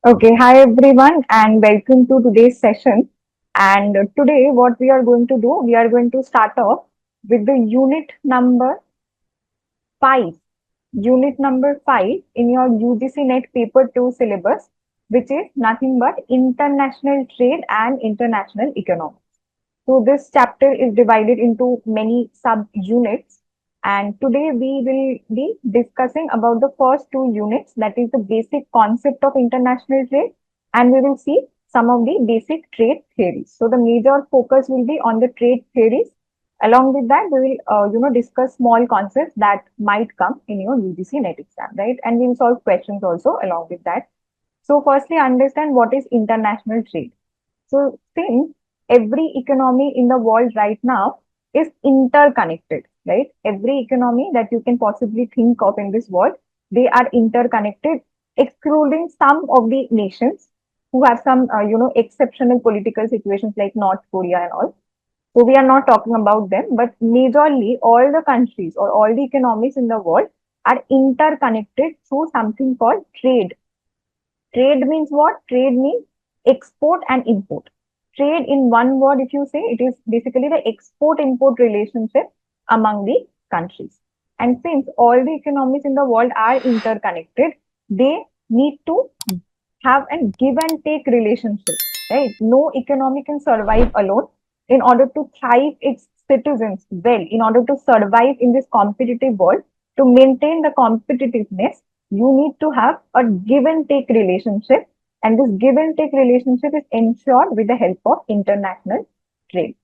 Okay, hi everyone, and welcome to today's session. And today, what we are going to do, we are going to start off with the unit number 5. Unit number 5 in your UGC NET Paper 2 syllabus, which is nothing but international trade and international economics. So this chapter is divided into many sub-units, and today we will be discussing about the first two units, that is the basic concept of international trade, and we will see some of the basic trade theories. So the major focus will be on the trade theories. Along with that, we will discuss small concepts that might come in your UGC NET exam, right? And we will solve questions also along with that. So firstly, understand what is international trade. So since every economy in the world right now is interconnected, right? Every economy that you can possibly think of in this world, they are interconnected, excluding some of the nations who have some, exceptional political situations like North Korea and all. So we are not talking about them, but majorly all the countries or all the economies in the world are interconnected through something called trade. Trade means what? Trade means export and import. Trade, in one word, if you say, it is basically the export import relationship among the countries. And since all the economies in the world are interconnected, they need to have a give and take relationship, right? No economy can survive alone. In order to thrive its citizens well, in order to survive in this competitive world, to maintain the competitiveness, you need to have a give and take relationship. And this give and take relationship is ensured with the help of international trade.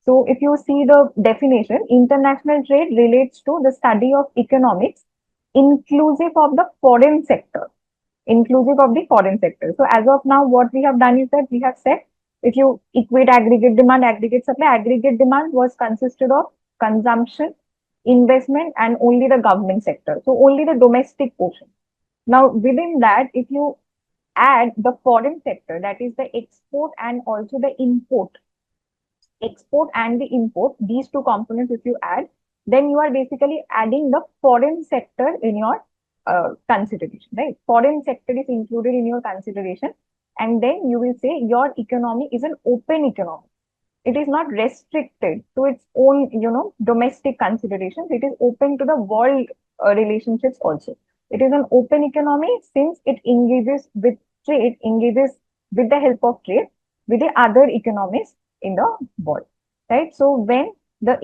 So if you see the definition, international trade relates to the study of economics inclusive of the foreign sector, inclusive of the foreign sector. So as of now, what we have done is that we have said, if you equate aggregate demand, aggregate supply, aggregate demand was consisted of consumption, investment, and only the government sector. So only the domestic portion. Now within that, if you add the foreign sector, that is the export and also the export and the import, these two components, if you add, then you are basically adding the foreign sector in your consideration, right? Foreign sector is included in your consideration. And then you will say your economy is an open economy. It is not restricted to its own, domestic considerations. It is open to the world relationships also. It is an open economy since it engages with trade, engages with the help of trade with the other economies in the world, right? So when the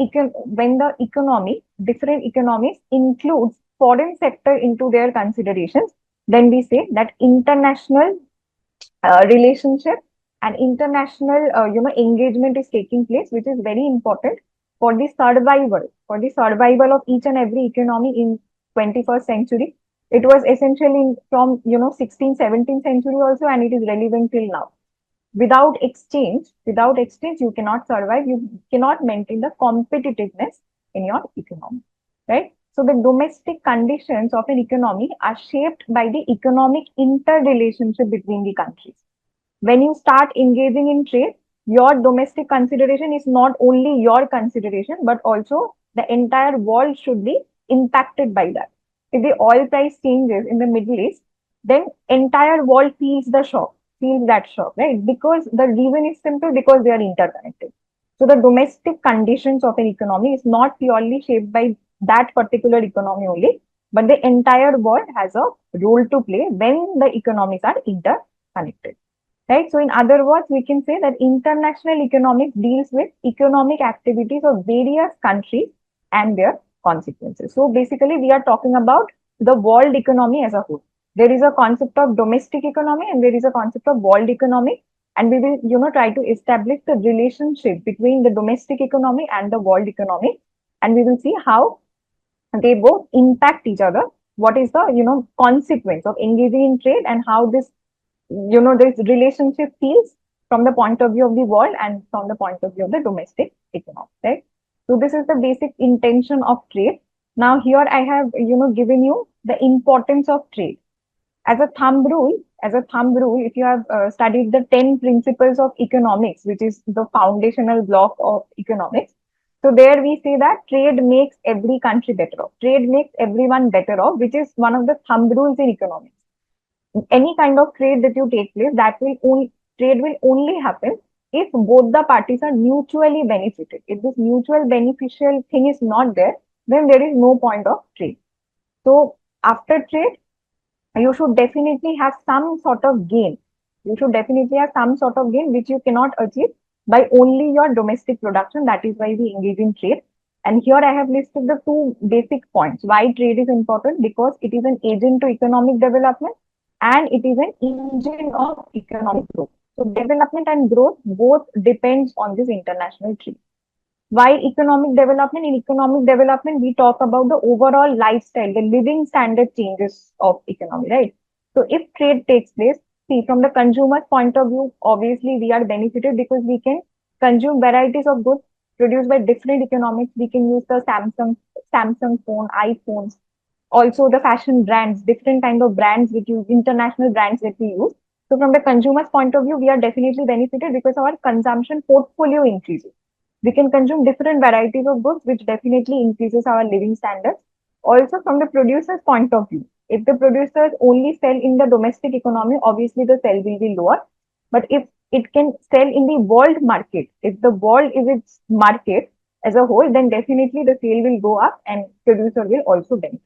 economy, different economies includes foreign sector into their considerations, then we say that international relationship and international engagement is taking place, which is very important for the survival of each and every economy in 21st century. It was essentially from 16th 17th century also, and it is relevant till now. Without exchange you cannot survive, you cannot maintain the competitiveness in your economy, right? So the domestic conditions of an economy are shaped by the economic interrelationship between the countries. When you start engaging in trade, your domestic consideration is not only your consideration, but also the entire world should be impacted by that. If the oil price changes in the Middle East, then entire world feels that shock, right? Because the reason is simple, because they are interconnected. So the domestic conditions of an economy is not purely shaped by that particular economy only, but the entire world has a role to play when the economies are interconnected. Right. So in other words, we can say that international economics deals with economic activities of various countries and their consequences. So basically, we are talking about the world economy as a whole. There is a concept of domestic economy and there is a concept of world economy. And we will, try to establish the relationship between the domestic economy and the world economy. And we will see how they both impact each other. What is the, consequence of engaging in trade, and how this relationship feels from the point of view of the world and from the point of view of the domestic economy, right? So this is the basic intention of trade. Now here I have, given you the importance of trade. As a thumb rule, if you have studied the 10 principles of economics, which is the foundational block of economics, so there we say that trade makes every country better off. Trade makes everyone better off, which is one of the thumb rules in economics. any kind of trade that you take place, that will only trade will only happen if both the parties are mutually benefited. If this mutual beneficial thing is not there, then there is no point of trade. So after trade, you should definitely have some sort of gain. You should definitely have some sort of gain which you cannot achieve by only your domestic production. That is why we engage in trade. And here I have listed the two basic points. Why trade is important? Because it is an agent to economic development and it is an engine of economic growth. So development and growth both depends on this international trade. Why economic development? In economic development, we talk about the overall lifestyle, the living standard changes of economy, right? So if trade takes place, see from the consumer's point of view, obviously we are benefited because we can consume varieties of goods produced by different economics. We can use the Samsung phone, iPhones, also the fashion brands, different kind of brands which use international brands that we use. So from the consumer's point of view, we are definitely benefited because our consumption portfolio increases. We can consume different varieties of goods, which definitely increases our living standards. Also, from the producer's point of view, if the producers only sell in the domestic economy, obviously the sale will be lower. But if it can sell in the world market, if the world is its market as a whole, then definitely the sale will go up and producer will also benefit.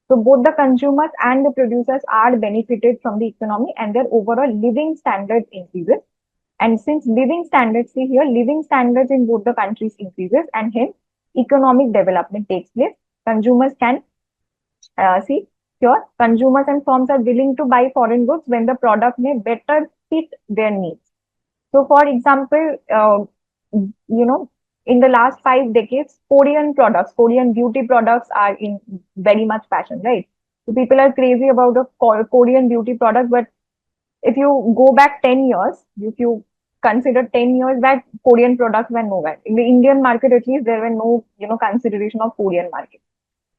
So both the consumers and the producers are benefited from the economy and their overall living standards increases. And since living standards, see here, living standards in both the countries increases and hence economic development takes place. Consumers can see here, consumers and firms are willing to buy foreign goods when the product may better fit their needs. So, for example, in the last 5 decades, Korean products, Korean beauty products are in very much fashion, right? So people are crazy about the Korean beauty product, but if you go back 10 years, if you consider 10 years back, Korean products were nowhere. In the Indian market, at least, there were no, consideration of Korean market.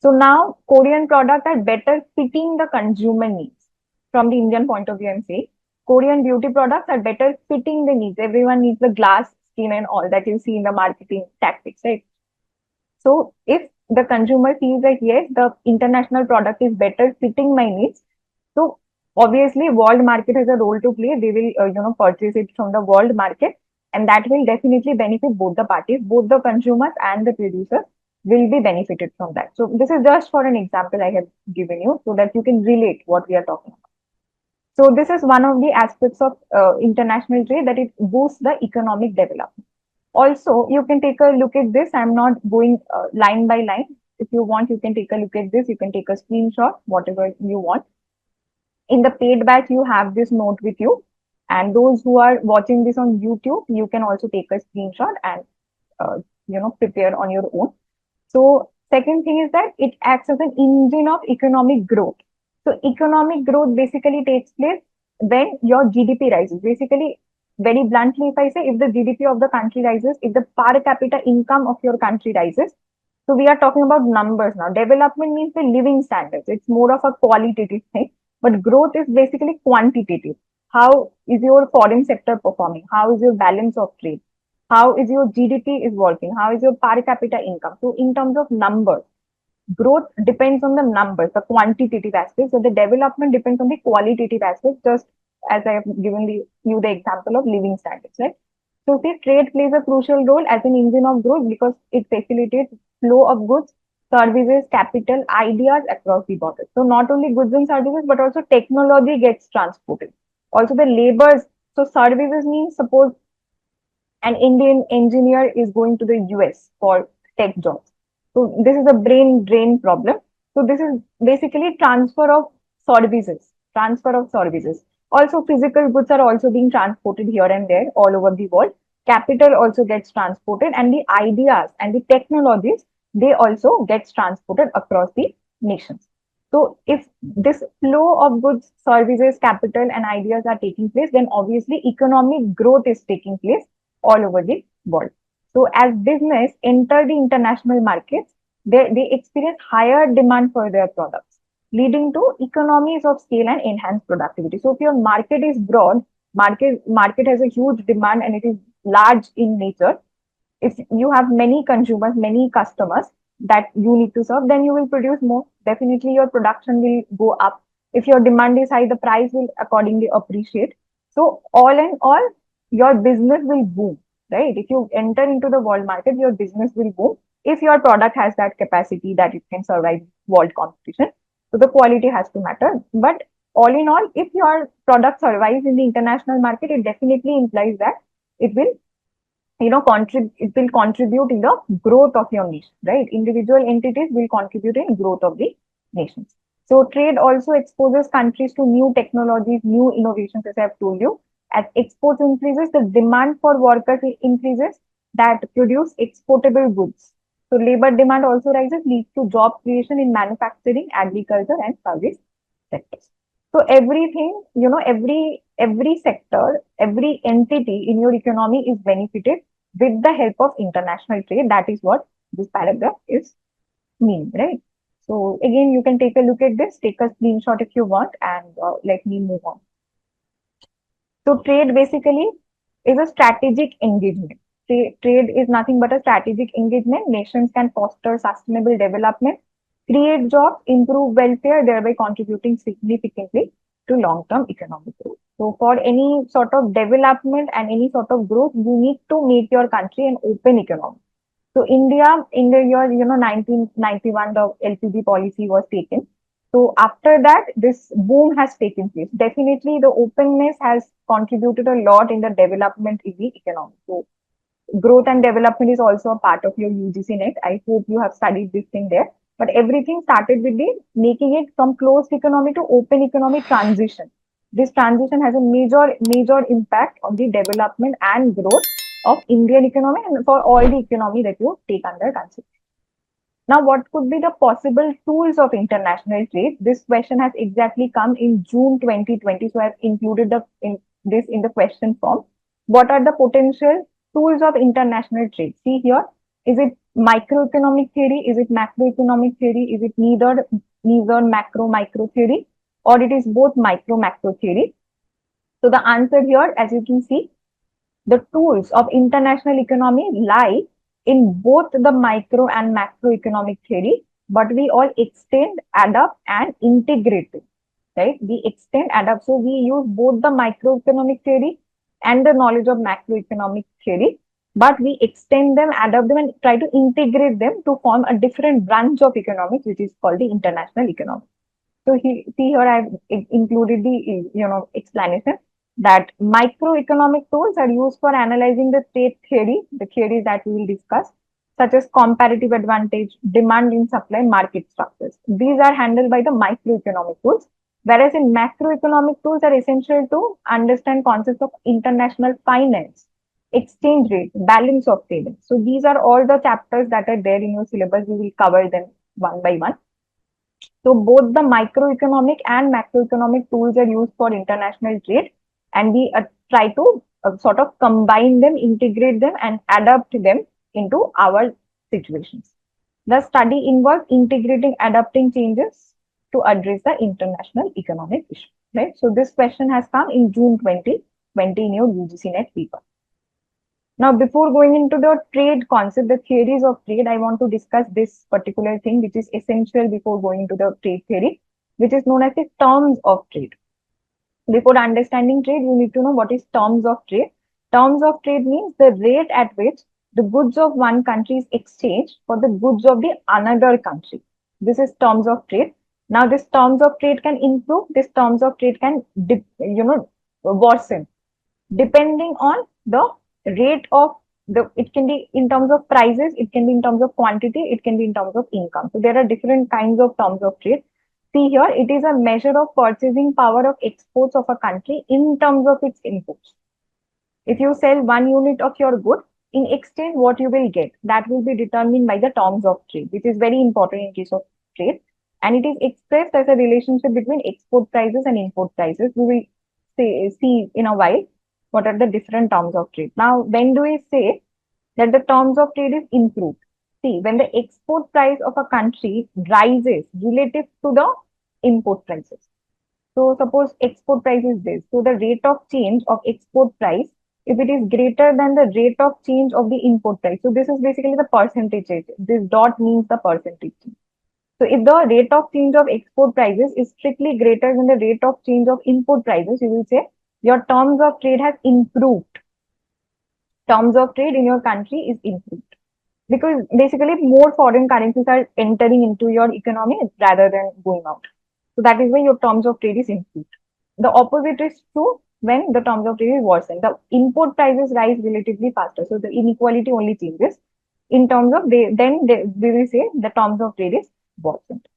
So now Korean products are better fitting the consumer needs. From the Indian point of view, I'm saying Korean beauty products are better fitting the needs. Everyone needs the glass skin and all that you see in the marketing tactics, right? So if the consumer feels that yes, the international product is better fitting my needs, so obviously world market has a role to play. They will purchase it from the world market, and that will definitely benefit both the parties, both the consumers and the producers will be benefited from that. So this is just for an example I have given you so that you can relate what we are talking about. So this is one of the aspects of international trade, that it boosts the economic development. Also, you can take a look at this. I'm not going line by line. If you want, you can take a look at this. You can take a screenshot, whatever you want. In the paid batch, you have this note with you. And those who are watching this on YouTube, you can also take a screenshot and prepare on your own. So second thing is that it acts as an engine of economic growth. So economic growth basically takes place when your GDP rises. Basically, very bluntly, if I say, if the GDP of the country rises, if the per capita income of your country rises, so we are talking about numbers now. Development means the living standards. It's more of a qualitative thing, but growth is basically quantitative. How is your foreign sector performing? How is your balance of trade? How is your GDP is working? How is your per capita income? So in terms of numbers, growth depends on the numbers, the quantitative aspects. So the development depends on the qualitative aspects, just as I have given you the example of living standards, right? So see, trade plays a crucial role as an engine of growth because it facilitates flow of goods, services, capital, ideas across the borders. So not only goods and services, but also technology gets transported. Also the labors. So services means suppose an Indian engineer is going to the US for tech jobs. So this is a brain drain problem. So this is basically transfer of services. Also physical goods are also being transported here and there all over the world. Capital also gets transported and the ideas and the technologies, they also gets transported across the nations. So if this flow of goods, services, capital and ideas are taking place, then obviously economic growth is taking place all over the world. So as business enter the international markets, they experience higher demand for their products, leading to economies of scale and enhanced productivity. So if your market is broad, market has a huge demand and it is large in nature. If you have many consumers, many customers that you need to serve, then you will produce more. Definitely your production will go up. If your demand is high, the price will accordingly appreciate. So all in all, your business will boom, right? If you enter into the world market, your business will boom if your product has that capacity that it can survive world competition. So the quality has to matter. But all in all, if your product survives in the international market, it definitely implies that it will it will contribute in the growth of your nation, right? Individual entities will contribute in growth of the nations. So trade also exposes countries to new technologies, new innovations, as I've told you. As exports increases, the demand for workers increases that produce exportable goods. So labor demand also rises, leads to job creation in manufacturing, agriculture, and service sectors. So everything, every sector, every entity in your economy is benefited with the help of international trade. That is what this paragraph is mean, right? So again, you can take a look at this, take a screenshot if you want, and let me move on. So trade basically is a strategic engagement. Trade is nothing but a strategic engagement. Nations can foster sustainable development, create jobs, improve welfare, thereby contributing significantly to long-term economic growth. So for any sort of development and any sort of growth, you need to make your country an open economy. So India, in the year 1991, the LPG policy was taken. So after that, this boom has taken place. Definitely, the openness has contributed a lot in the development in the economy. So growth and development is also a part of your UGC NET. I hope you have studied this thing there. But everything started with the making it from closed economy to open economy transition. This transition has a major impact on the development and growth of Indian economy and for all the economy that you take under consideration. Now, what could be the possible tools of international trade? This question has exactly come in June 2020, so I've included this in the question form. What are the potential tools of international trade? See here, is it microeconomic theory? Is it macroeconomic theory? Is it neither macro theory, or it is both macro theory? So the answer here, as you can see, the tools of international economy lie in both the micro and macroeconomic theory, but we all extend, adapt, and integrate it, right? We extend, adapt. So we use both the microeconomic theory and the knowledge of macroeconomic theory, but we extend them, adapt them, and try to integrate them to form a different branch of economics, which is called the international economics. So see here I've included the explanation that microeconomic tools are used for analyzing the state theory, the theories that we will discuss, such as comparative advantage, demand in supply, market structures. These are handled by the microeconomic tools, whereas in macroeconomic tools are essential to understand concepts of international finance, exchange rate, balance of payments. So these are all the chapters that are there in your syllabus. We will cover them one by one. So both the microeconomic and macroeconomic tools are used for international trade, and we try to sort of combine them, integrate them, and adapt them into our situations. The study involves integrating, adapting changes to address the international economic issue. Right. So this question has come in June 2020 in your UGC NET paper. Now, before going into the trade concept, the theories of trade, I want to discuss this particular thing, which is essential before going into the trade theory, which is known as the terms of trade. Before understanding trade, you need to know what is terms of trade. Terms of trade means the rate at which the goods of one country is exchanged for the goods of the another country. This is terms of trade. Now, this terms of trade can improve. This terms of trade can, worsen depending on the rate of it can be in terms of prices, it can be in terms of quantity, it can be in terms of income. So there are different kinds of terms of trade. See here, it is a measure of purchasing power of exports of a country in terms of its inputs. If you sell 1 unit of your good, in exchange, what you will get, that will be determined by the terms of trade, which is very important in case of trade. And it is expressed as a relationship between export prices and import prices. We will see in a while what are the different terms of trade. Now, when do we say that the terms of trade is improved? See, when the export price of a country rises relative to the import prices. So suppose export price is this. So the rate of change of export price, if it is greater than the rate of change of the import price. So this is basically the percentage. This dot means the percentage. So if the rate of change of export prices is strictly greater than the rate of change of import prices, you will say your terms of trade has improved. Terms of trade in your country is improved because basically more foreign currencies are entering into your economy rather than going out. So that is why your terms of trade is improved. The opposite is true when the terms of trade is worsened. The import prices rise relatively faster. So the inequality only changes in terms of we will say the terms of trade is worsened.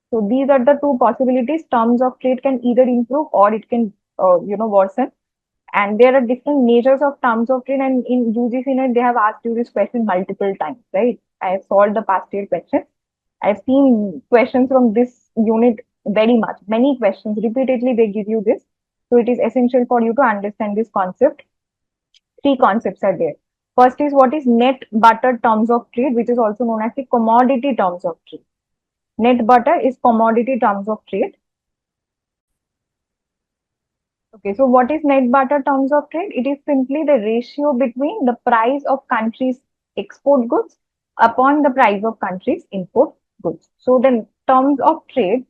So these are the two possibilities. Terms of trade can either improve or it can worsen. And there are different measures of terms of trade. And in UGC NET, they have asked you this question multiple times, right? I have solved the past year questions. I've seen questions from this unit very much. Many questions repeatedly they give you this. So it is essential for you to understand this concept. Three concepts are there. First is what is net butter terms of trade, which is also known as the commodity terms of trade. Net butter is commodity terms of trade. Okay, so what is net barter terms of trade? It is simply the ratio between the price of countries' export goods upon the price of countries' import goods. So the terms of trade,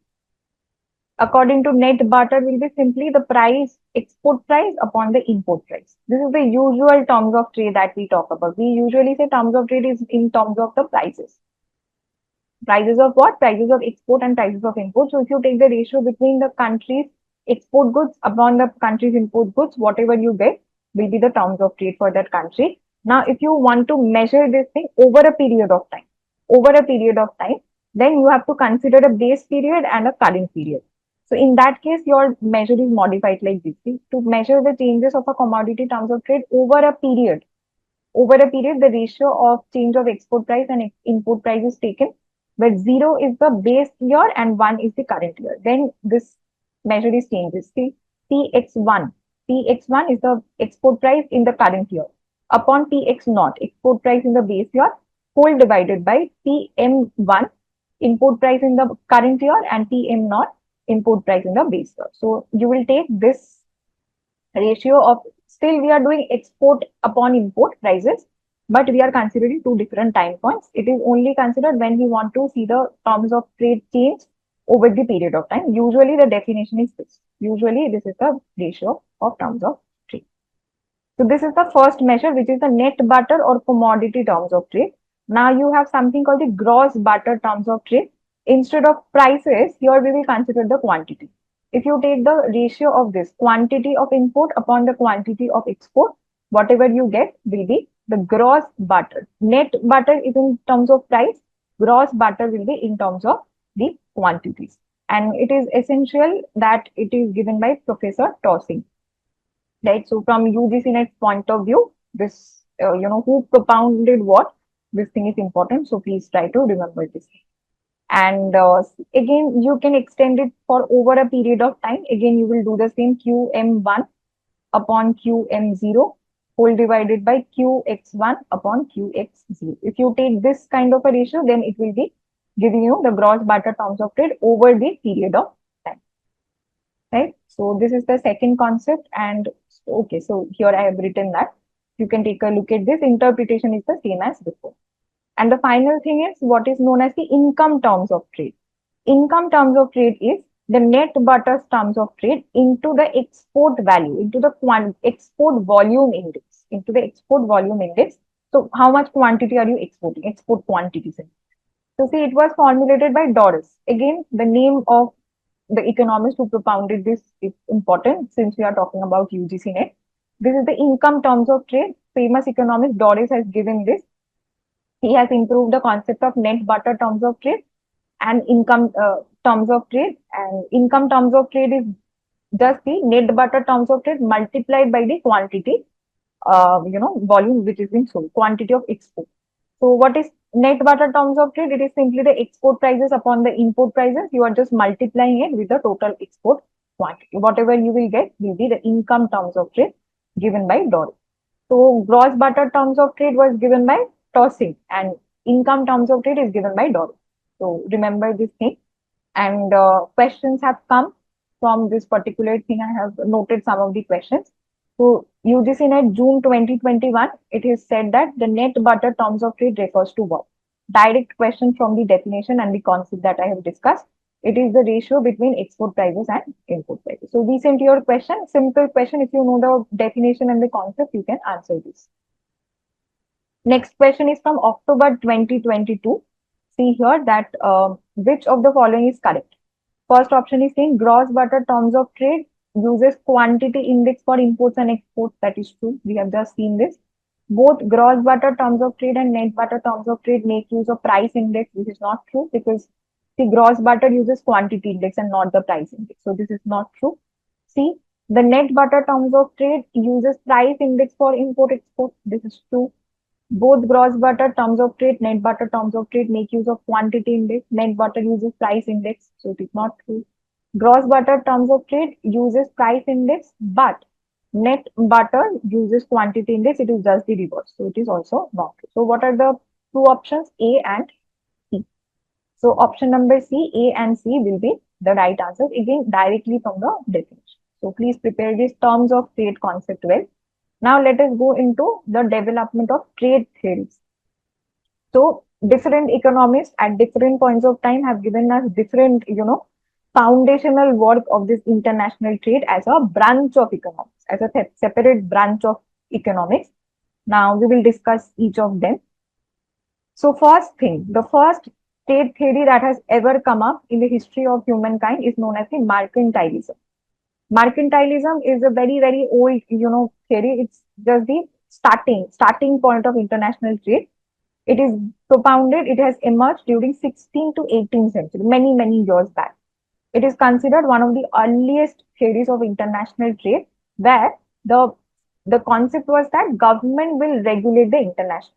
according to net barter, will be simply the price, export price upon the import price. This is the usual terms of trade that we talk about. We usually say terms of trade is in terms of the prices. Prices of what? Prices of export and prices of import. So if you take the ratio between the country's export goods upon the country's import goods, whatever you get will be the terms of trade for that country. Now, if you want to measure this thing over a period of time, then you have to consider a base period and a current period. So in that case, your measure is modified like this. See, to measure the changes of a commodity terms of trade over a period, the ratio of change of export price and import price is taken, where 0 is the base year and 1 is the current year. Then this measure is changes. See, PX1. PX1 is the export price in the current year. Upon PX0, export price in the base year, whole divided by PM1, import price in the current year, and PM0, import price in the base year. So you will take this ratio of, still we are doing export upon import prices, but we are considering two different time points. It is only considered when we want to see the terms of trade change over the period of time. Usually the definition is this. Usually this is the ratio of terms of trade. So this is the first measure, which is the net barter or commodity terms of trade. Now you have something called the gross barter terms of trade. Instead of prices, here we will consider the quantity. If you take the ratio of this quantity of import upon the quantity of export, whatever you get will be the gross barter. Net barter is in terms of price, gross barter will be in terms of the quantities. And it is essential that it is given by Professor Tossing. Right? So from UGC NET point of view, this, who propounded what, this thing is important. So please try to remember this. And again, you can extend it for over a period of time. Again, you will do the same QM1 upon QM0 whole divided by QX1 upon QX0. If you take this kind of a ratio, then it will be giving you the gross barter terms of trade over the period of time. Right? So this is the second concept. And okay, so here I have written that. You can take a look at this. Interpretation is the same as before. And the final thing is what is known as the income terms of trade. Income terms of trade is the net barter terms of trade into the export value, into the export volume index, So how much quantity are you exporting? Export quantities. So see, it was formulated by Doris. Again, the name of the economist who propounded this is important since we are talking about UGC NET. This is the income terms of trade. Famous economist Doris has given this. He has improved the concept of net barter terms of trade and income terms of trade. And income terms of trade is just the net barter terms of trade multiplied by the quantity, volume which is being sold, quantity of export. So what is net barter terms of trade? It is simply the export prices upon the import prices. You are just multiplying it with the total export quantity. Whatever you will get will be the income terms of trade given by Doris. So gross barter terms of trade was given by Tossing and income terms of trade is given by Doris. So remember this thing. And questions have come from this particular thing. I have noted some of the questions. So UGC NET June 2021, it is said that the net barter terms of trade refers to what? direct question from the definition and the concept that I have discussed. It is the ratio between export prices and import prices. So recent your question, simple question. If you know the definition and the concept, you can answer this. Next question is from October 2022. See here that which of the following is correct? First option is saying gross butter terms of trade uses quantity index for imports and exports. That is true. We have just seen this. Both gross butter terms of trade and net butter terms of trade make use of price index. This is not true because the gross butter uses quantity index and not the price index. So this is not true. See, the net butter terms of trade uses price index for import export. This is true. Both gross butter terms of trade, net butter terms of trade make use of quantity index. Net butter uses price index. So it is not true. Gross butter terms of trade uses price index, but net butter uses quantity index. It is just the reverse. So it is also not true. So what are the two options? A and C. So option number C, A and C will be the right answer. Again, directly from the definition. So please prepare these terms of trade concept well. Now let us go into the development of trade theories. So different economists at different points of time have given us different, foundational work of this international trade as a branch of economics, as a separate branch of economics. Now we will discuss each of them. So first thing, the first trade theory that has ever come up in the history of humankind is known as the mercantilism. Mercantilism is a very, very old, theory. It's just the starting point of international trade. It is propounded, it has emerged during 16th to 18th century, many, many years back. It is considered one of the earliest theories of international trade, where the concept was that government will regulate the international.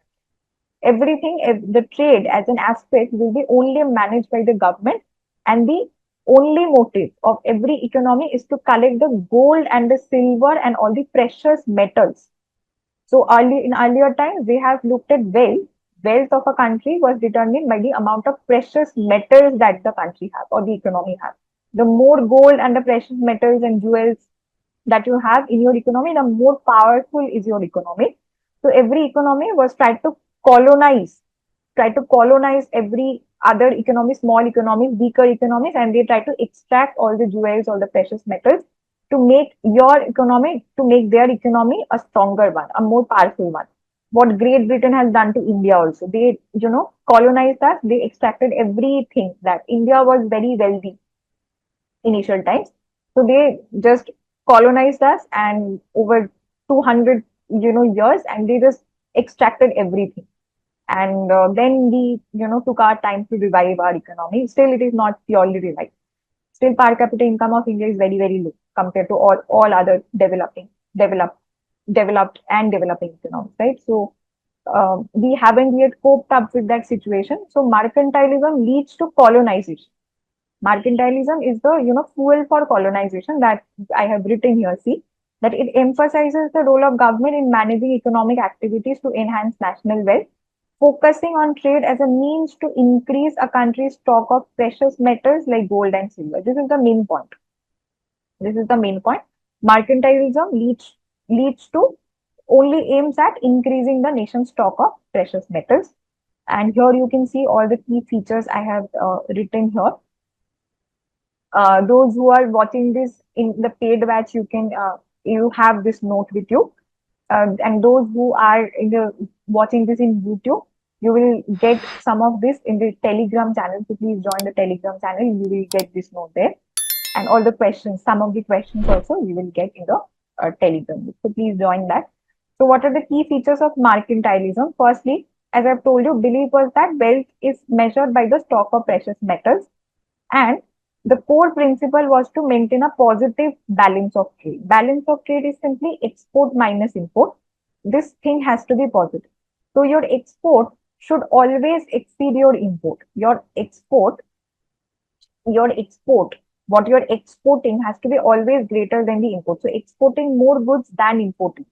Everything, the trade as an aspect will be only managed by the government, and the only motive of every economy is to collect the gold and the silver and all the precious metals. So in earlier times, we have looked at wealth. Wealth of a country was determined by the amount of precious metals that the country have or the economy have. The more gold and the precious metals and jewels that you have in your economy, the more powerful is your economy. So every economy was colonize, try to colonize every other economy, small economies, weaker economies, and they try to extract all the jewels, all the precious metals to make their economy a stronger one, a more powerful one. What Great Britain has done to India also. They, colonized us, they extracted everything that India was very wealthy initial times. So they just colonized us and over 200, years, and they just extracted everything. And then we, took our time to revive our economy. Still, it is not purely revived. Still, per capita income of India is very, very low compared to all other developed and developing economies, right? So we haven't yet coped up with that situation. So mercantilism leads to colonization. Mercantilism is the fuel for colonization that I have written here. See that it emphasizes the role of government in managing economic activities to enhance national wealth, focusing on trade as a means to increase a country's stock of precious metals like gold and silver. This is the main point. This is the main point. Mercantilism leads to only aims at increasing the nation's stock of precious metals. And here you can see all the key features I have written here. Those who are watching this in the paid batch, you have this note with you. And those who are watching this in YouTube, you will get some of this in the Telegram channel. So please join the Telegram channel. You will get this note there. And all the questions, some of the questions also you will get in the Telegram. So please join that. So what are the key features of mercantilism? Firstly, as I've told you, belief was that wealth is measured by the stock of precious metals. And the core principle was to maintain a positive balance of trade. Balance of trade is simply export minus import. This thing has to be positive. So your export should always exceed your import. What you're exporting has to be always greater than the import. So exporting more goods than importing.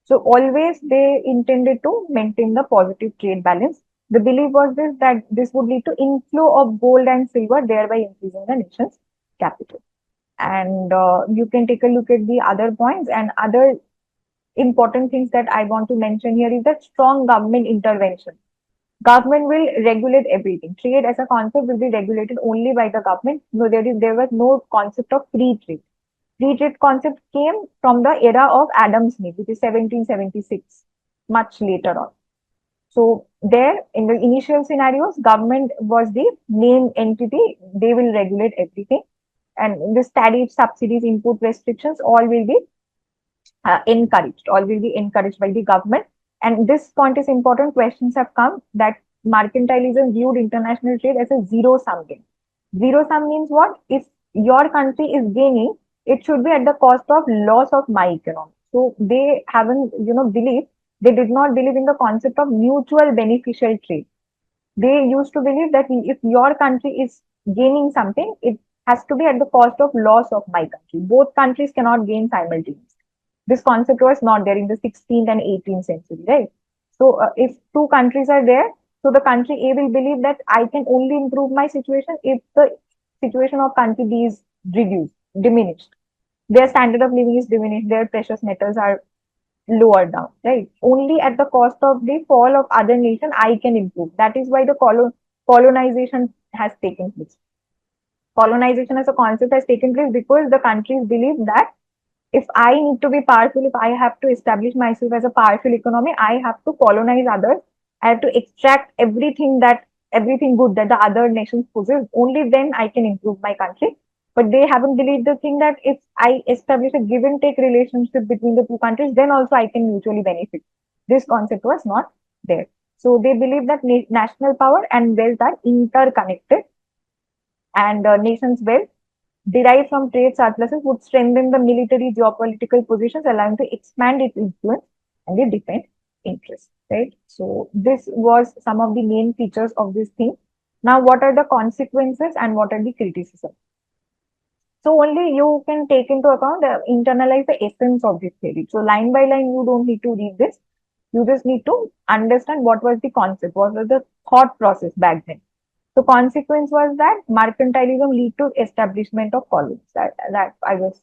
So always they intended to maintain the positive trade balance. The belief was that this would lead to inflow of gold and silver, thereby increasing the nation's capital. And you can take a look at the other points and other important things that I want to mention here is that strong government intervention. Government will regulate everything. Trade as a concept will be regulated only by the government. No, there was no concept of free trade. Free trade concept came from the era of Adam Smith, which is 1776, much later on. So there, in the initial scenarios, government was the main entity. They will regulate everything, and this tariff, subsidies, input restrictions, all will be encouraged. All will be encouraged by the government. And this point is important. Questions have come that mercantilism viewed international trade as a zero-sum game. Zero-sum means what? If your country is gaining, it should be at the cost of loss of my economy. So they haven't, believed. They did not believe in the concept of mutual beneficial trade. They used to believe that if your country is gaining something, it has to be at the cost of loss of my country. Both countries cannot gain simultaneously. This concept was not there in the 16th and 18th century, right? So if two countries are there, so the country A will believe that I can only improve my situation if the situation of country B is reduced, diminished. Their standard of living is diminished, their precious metals are lower down, right? Only at the cost of the fall of other nation, I can improve. That is why the colonization has taken place. Colonization as a concept has taken place because the countries believe that if I need to be powerful, if I have to establish myself as a powerful economy, I have to colonize others. I have to extract everything good that the other nations possess. Only then I can improve my country. But they haven't believed the thing that if I establish a give and take relationship between the two countries, then also I can mutually benefit. This concept was not there. So they believe that national power and wealth are interconnected, and nations' wealth derived from trade surpluses would strengthen the military geopolitical positions, allowing to expand its influence and the defense interests. Right. So this was some of the main features of this thing. Now, what are the consequences and what are the criticisms? So only you can take into account internalize the essence of this theory. So line by line, you don't need to read this. You just need to understand what was the concept, what was the thought process back then. The consequence was that mercantilism lead to establishment of colonies. That I was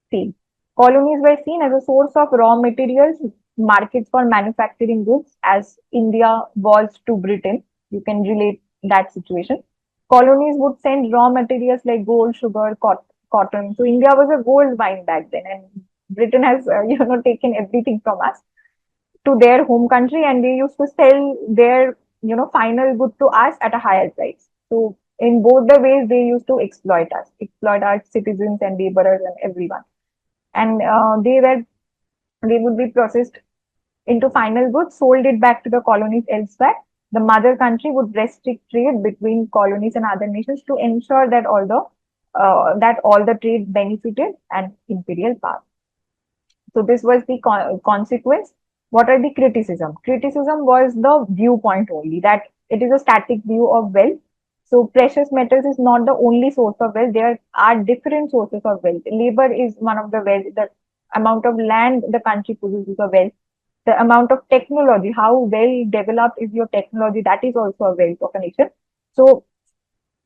saying. Colonies were seen as a source of raw materials, markets for manufacturing goods, as India was to Britain. You can relate that situation. Colonies would send raw materials like gold, sugar, cotton. So India was a gold mine back then, and Britain has taken everything from us to their home country, and they used to sell their final good to us at a higher price. So in both the ways they used to exploit us, exploit our citizens and laborers and everyone. And they would be processed into final goods, sold it back to the colonies elsewhere. The mother country would restrict trade between colonies and other nations to ensure that all the trade benefited and imperial power. So this was the consequence. What are the criticism? Criticism was the viewpoint only, that it is a static view of wealth. So precious metals is not the only source of wealth. There are different sources of wealth. Labor is one of the wealth. The amount of land the country possesses is a wealth. The amount of technology, how well developed is your technology, that is also a wealth of a nation. So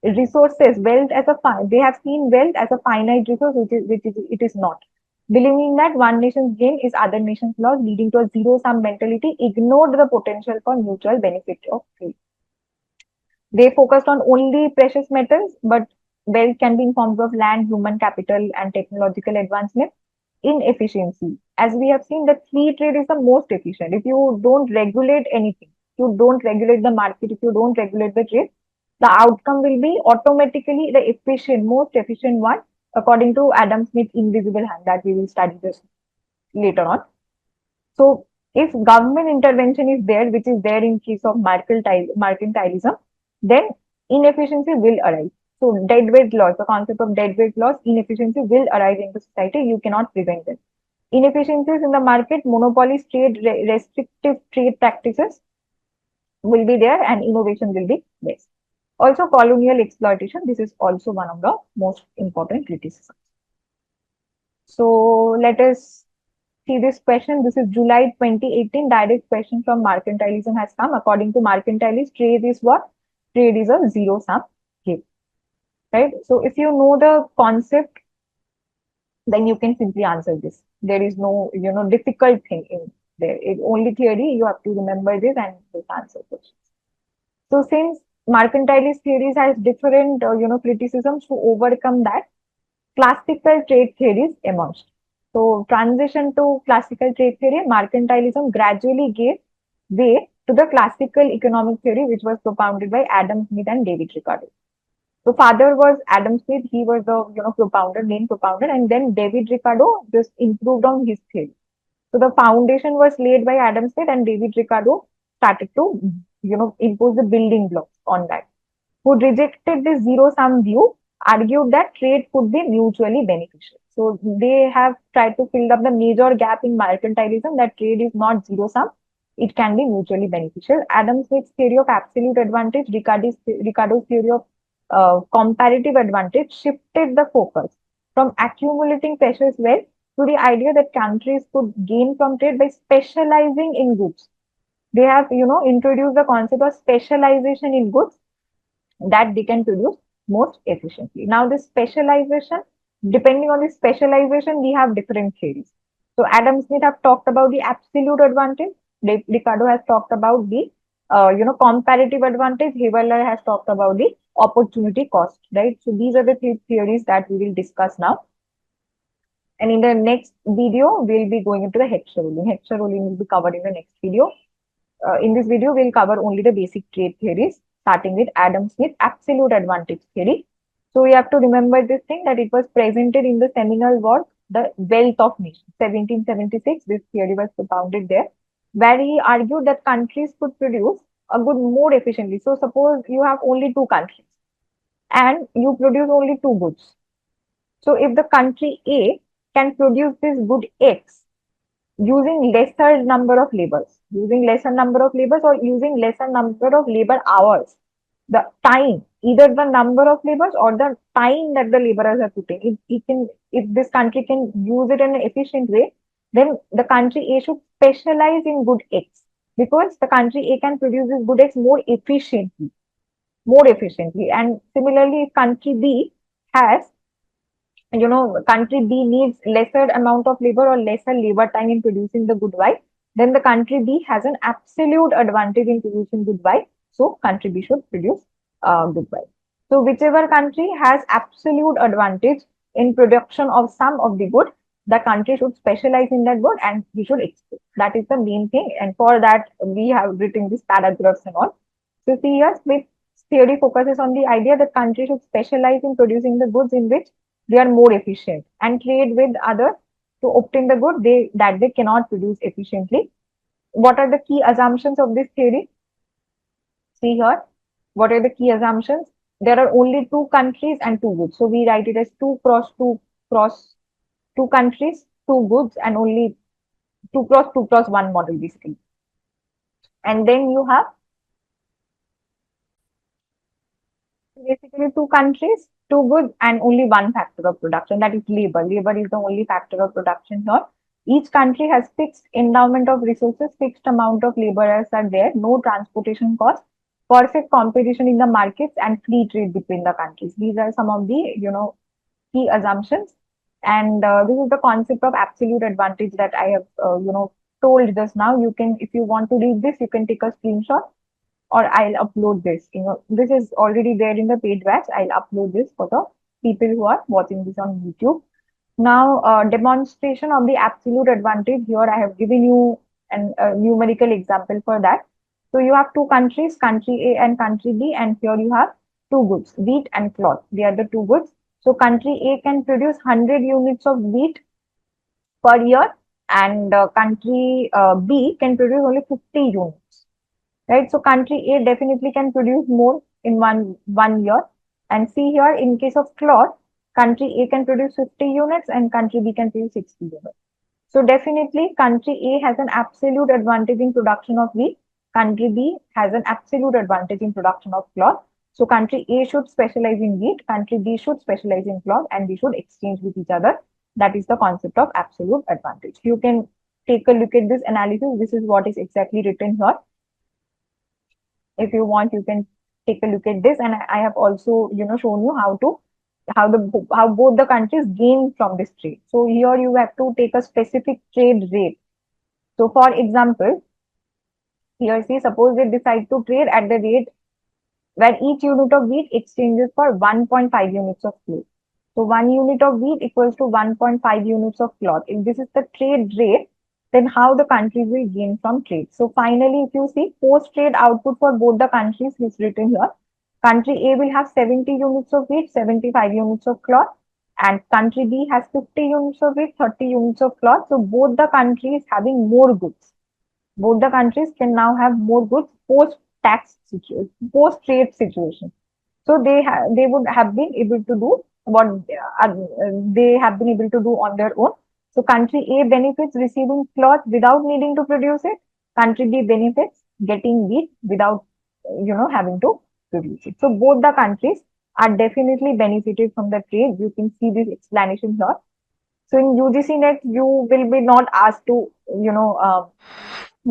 resources, wealth as they have seen wealth as a finite resource, which is it is not. Believing that one nation's gain is other nation's loss, leading to a zero-sum mentality, ignored the potential for mutual benefit of trade. They focused on only precious metals, but wealth can be in forms of land, human capital, and technological advancement. Inefficiency. As we have seen, that free trade is the most efficient. If you don't regulate anything, you don't regulate the market, if you don't regulate the trade, the outcome will be automatically the most efficient one, according to Adam Smith's invisible hand that we will study this later on. So if government intervention is there, which is there in case of mercantilism, then inefficiency will arise. So deadweight loss, the concept of deadweight loss, inefficiency will arise in the society. You cannot prevent it. Inefficiencies in the market, monopolies, restrictive trade practices will be there, and innovation will be less. Also, colonial exploitation. This is also one of the most important criticisms. So let us see this question. This is July 2018. Direct question from mercantilism has come. According to mercantilist, trade is what? Trade is a zero-sum game. Right? So if you know the concept, then you can simply answer this. There is no, difficult thing in there. It's only theory. You have to remember this and just answer questions. So since mercantilist theories has different, criticisms to overcome that, classical trade theories emerged. So transition to classical trade theory, mercantilism gradually gave way to the classical economic theory, which was propounded by Adam Smith and David Ricardo. So father was Adam Smith, he was the main propounder, and then David Ricardo just improved on his theory. So the foundation was laid by Adam Smith, and David Ricardo started to impose the building blocks on that. Who rejected the zero sum view, argued that trade could be mutually beneficial. So they have tried to fill up the major gap in mercantilism, that trade is not zero sum, it can be mutually beneficial. Adam Smith's theory of absolute advantage, Ricardo's theory of comparative advantage shifted the focus from accumulating precious wealth to the idea that countries could gain from trade by specializing in goods. They have, introduced the concept of specialization in goods that they can produce most efficiently. Now, this specialization, depending on this specialization, we have different theories. So, Adam Smith have talked about the absolute advantage. Ricardo has talked about the comparative advantage. Haberler has talked about the opportunity cost, right? So, these are the three theories that we will discuss now. And in the next video, we'll be going into the Heckscher ruling. Heckscher ruling will be covered in the next video. In this video, we'll cover only the basic trade theories, starting with Adam Smith's absolute advantage theory. So we have to remember this thing, that it was presented in the seminal work, The Wealth of Nations, 1776. This theory was propounded there, where he argued that countries could produce a good more efficiently. So suppose you have only two countries and you produce only two goods. So if the country A can produce this good X using lesser number of labors, or using lesser number of labor hours, the time, either the number of labors or the time that the laborers are putting, if this country can use it in an efficient way, then the country A should specialize in good X, because the country A can produce this good X more efficiently. And similarly, if country B has, country B needs lesser amount of labor or lesser labor time in producing the good Y, then the country B has an absolute advantage in producing good Y. So country B should produce good Y. So whichever country has absolute advantage in production of some of the good, the country should specialize in that good and we should export. That is the main thing. And for that, we have written these paragraphs and all. So see here, Smith's theory focuses on the idea that countries should specialize in producing the goods in which they are more efficient and trade with others to obtain the good that they cannot produce efficiently. What are the key assumptions of this theory? See here, what are the key assumptions? There are only two countries and two goods. So we write it as cross two countries, two goods, and only two cross one model basically. And then you have basically two countries, two goods, and only one factor of production, that is labor. Labor is the only factor of production here. Each country has fixed endowment of resources, fixed amount of laborers are there, no transportation cost, perfect competition in the markets, and free trade between the countries. These are some of the key assumptions. And this is the concept of absolute advantage that I have told just now. You can, if you want to read this, you can take a screenshot, or I'll upload this. This is already there in the paid batch. I'll upload this for the people who are watching this on YouTube. Now, demonstration of the absolute advantage. Here I have given you a numerical example for that. So you have two countries, country A and country B, and here you have two goods, wheat and cloth. They are the two goods. So country A can produce 100 units of wheat per year, and country B can produce only 50 units. Right? So country A definitely can produce more in one year. And see here, in case of cloth, country A can produce 50 units and country B can produce 60 units. So definitely country A has an absolute advantage in production of wheat. Country B has an absolute advantage in production of cloth. So country A should specialize in wheat, country B should specialize in cloth, and we should exchange with each other. That is the concept of absolute advantage. You can take a look at this analysis. This is what is exactly written here. If you want, you can take a look at this, and I have also shown you how both the countries gain from this trade. So here you have to take a specific trade rate. So for example, here see, suppose they decide to trade at the rate where each unit of wheat exchanges for 1.5 units of cloth. So 1 unit of wheat equals to 1.5 units of cloth. If this is the trade rate, then how the countries will gain from trade. So finally, if you see post-trade output for both the countries is written here. Country A will have 70 units of wheat, 75 units of cloth, and country B has 50 units of wheat, 30 units of cloth. So both the countries having more goods. Both the countries can now have more goods post tax situation, post trade situation. So they would have been able to do what they have been able to do on their own. So country A benefits receiving cloth without needing to produce it. Country B benefits getting wheat without having to produce it. So both the countries are definitely benefited from the trade. You can see this explanation here. So in UGC NET, you will be not asked to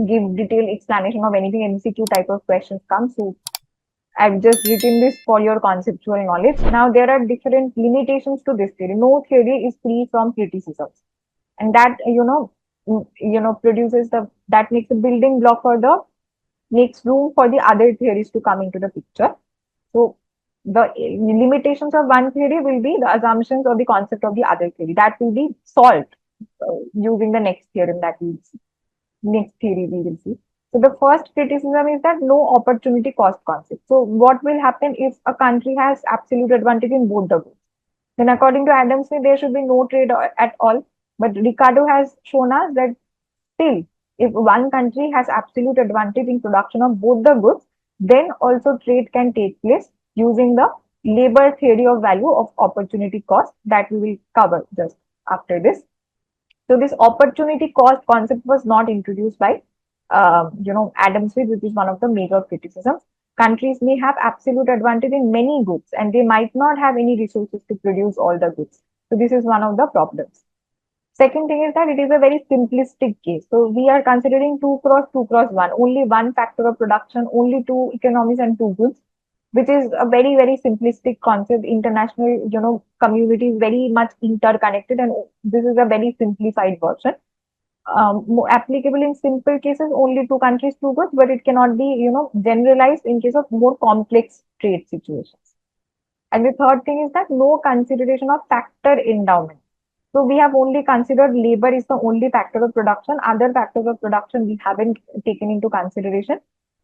give detailed explanation of anything. MCQ type of questions come. So I've just written this for your conceptual knowledge. Now there are different limitations to this theory. No theory is free from criticisms, and that produces the that makes a building block for the makes room for the other theories to come into the picture. So the limitations of one theory will be the assumptions or the concept of the other theory that will be solved using the next theorem that we see. Next theory we will see. So the first criticism is that no opportunity cost concept. So what will happen if a country has absolute advantage in both the goods? Then according to Adam Smith, there should be no trade at all. But Ricardo has shown us that still, if one country has absolute advantage in production of both the goods, then also trade can take place using the labor theory of value of opportunity cost that we will cover just after this. So this opportunity cost concept was not introduced by, Adam Smith, which is one of the major criticisms. Countries may have absolute advantage in many goods, and they might not have any resources to produce all the goods. So this is one of the problems. Second thing is that it is a very simplistic case. So we are considering 2 cross 2 cross 1, only one factor of production, only two economies and two goods, which is a very, very simplistic concept. International, community is very much interconnected, and this is a very simplified version. Applicable in simple cases, only two countries, two goods, but it cannot be, generalized in case of more complex trade situations. And the third thing is that no consideration of factor endowment. So we have only considered labor is the only factor of production. Other factors of production we haven't taken into consideration.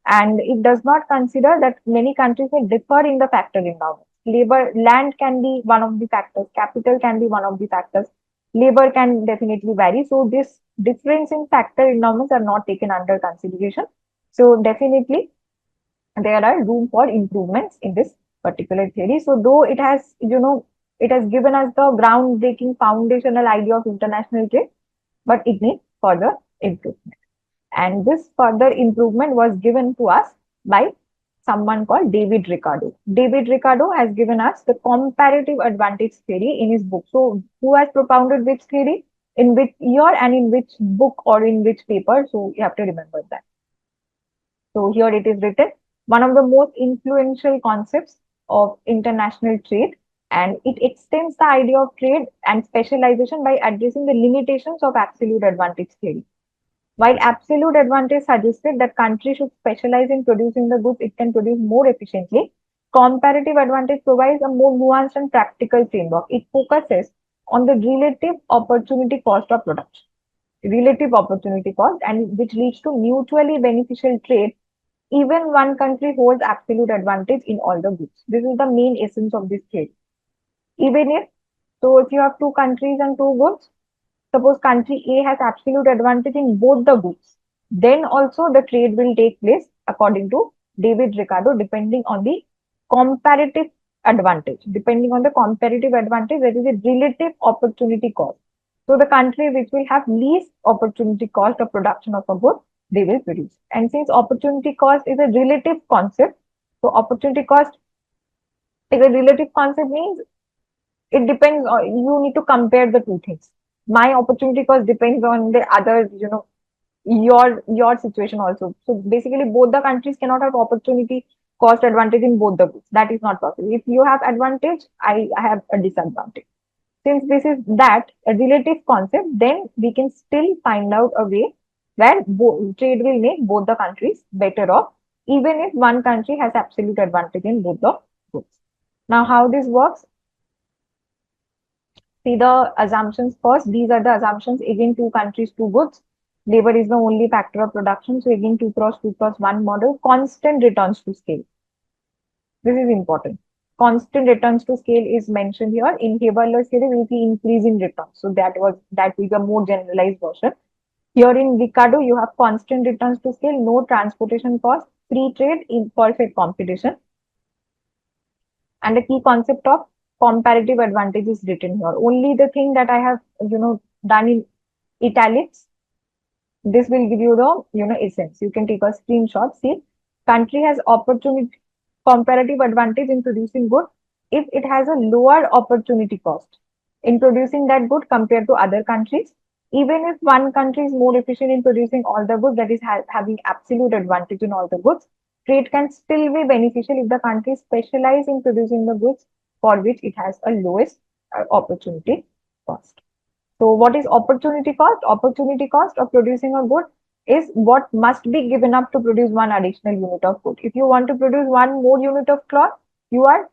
And it does not consider that many countries may differ in the factor endowment. Labor, land can be one of the factors, capital can be one of the factors, labor can definitely vary. So this difference in factor endowments are not taken under consideration. So definitely there are room for improvements in this particular theory. So though it has, it has given us the groundbreaking foundational idea of international trade, but it needs further improvement. And this further improvement was given to us by someone called David Ricardo. David Ricardo has given us the comparative advantage theory in his book. So who has propounded which theory, in which year, and in which book or in which paper? So you have to remember that. So here it is written, one of the most influential concepts of international trade, and it extends the idea of trade and specialization by addressing the limitations of absolute advantage theory. While absolute advantage suggested that countries should specialize in producing the goods it can produce more efficiently, comparative advantage provides a more nuanced and practical framework. It focuses on the relative opportunity cost of production, relative opportunity cost, and which leads to mutually beneficial trade even one country holds absolute advantage in all the goods. This is the main essence of this trade. Even if you have two countries and two goods, suppose country A has absolute advantage in both the goods, then also the trade will take place according to David Ricardo, depending on the comparative advantage, that is a relative opportunity cost. So the country which will have least opportunity cost of production of a good, they will produce. And since opportunity cost is a relative concept, so opportunity cost is a relative concept means it depends on, you need to compare the two things. My opportunity cost depends on the other, your situation also. So basically both the countries cannot have opportunity cost advantage in both the goods. That is not possible. If you have advantage, I have a disadvantage. Since this is that a relative concept, then we can still find out a way where trade will make both the countries better off even if one country has absolute advantage in both the goods. Now, how this works? See the assumptions first. These are the assumptions. Again, two countries, two goods. Labor is the only factor of production. So again, 2 cross 1 model. Constant returns to scale. This is important. Constant returns to scale is mentioned here. In Haberler's theory, we see increasing returns. So that is a more generalized version. Here in Ricardo, you have constant returns to scale, no transportation cost, free trade, imperfect competition, and the key concept of comparative advantage is written here. Only the thing that I have, done in italics, this will give you the, essence. You can take a screenshot. See, country has opportunity, comparative advantage in producing good if it has a lower opportunity cost in producing that good compared to other countries. Even if one country is more efficient in producing all the goods, that is having absolute advantage in all the goods, trade can still be beneficial if the country specializes in producing the goods for which it has a lowest opportunity cost. So what is opportunity cost? Opportunity cost of producing a good is what must be given up to produce one additional unit of good. If you want to produce one more unit of cloth, you are